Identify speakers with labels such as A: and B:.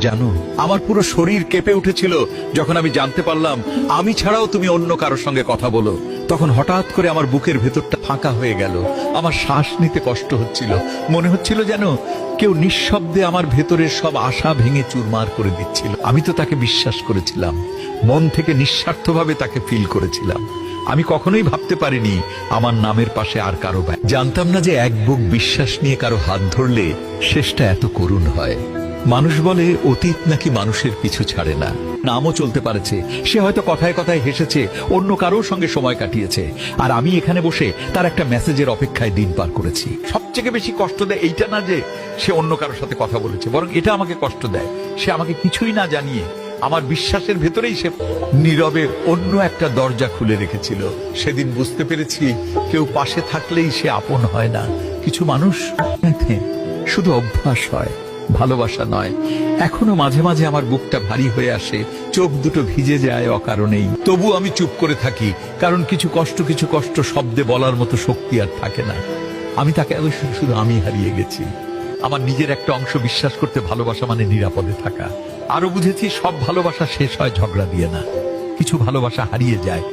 A: জানো, আমার পুরো শরীর কেঁপে উঠেছিল যখন আমি জানতে পারলাম আমি ছাড়াও তুমি অন্য কারোর সঙ্গে কথা বলো। তখন হঠাৎ করে আমার বুকের ভেতরটা ফাঁকা হয়ে গেল। আমার শ্বাস নিতে কষ্ট হচ্ছিল। মনে হচ্ছিল যেন কেউ নিঃশব্দে আমার ভেতরের সব আশা ভেঙে চুরমার করে দিচ্ছিল। আমি তো তাকে বিশ্বাস করেছিলাম, মন থেকে নিঃস্বার্থভাবে তাকে ফিল করেছিলাম। আমি কখনোই ভাবতে পারিনি আমার নামের পাশে আর কারো ভাই। জানতাম না যে এক বুক বিশ্বাস নিয়ে কারো হাত ধরলে শেষটা এত করুণ হয়। মানুষ বলে অতীত নাকি মানুষের পিছু ছাড়ে না। নামও চলতে পারেছে, সে হয়তো কথায় কথায় হেসেছে, অন্য কারোর সঙ্গে সময় কাটিয়েছে, আর আমি এখানে বসে তার একটা মেসেজের অপেক্ষায় দিন পার করেছি। সবচেয়ে বেশি কষ্ট দেয় এইটা না যে সে অন্য কারোর সাথে কথা বলেছে, বরং এটা আমাকে কষ্ট দেয় সে আমাকে কিছুই না জানিয়ে আমার বিশ্বাসের ভেতরেই সে নীরবে অন্য একটা দরজা খুলে রেখেছিল। সেদিন বুঝতে পেরেছি কেউ পাশে থাকলেই সে আপন হয় না। কিছু মানুষ শুধু অভ্যাস হয়, ভালোবাসা নয়। এখনো মাঝে মাঝে আমার বুকটা ভারী হয়ে আসে, চোখ দুটো ভিজে যায় অকারণেই। তবু আমি চুপ করে থাকি, কারণ কিছু কষ্ট শব্দে বলার মতো শক্তি আর থাকে না। আমি তাকে শুধু আমি হারিয়ে গেছি। আমার নিজের একটা অংশ বিশ্বাস করতে ভালোবাসা মানে নিরাপদে থাকা। আরো বুঝেছি সব ভালোবাসা শেষ হয় ঝগড়া দিয়ে না, কিছু ভালোবাসা হারিয়ে যায়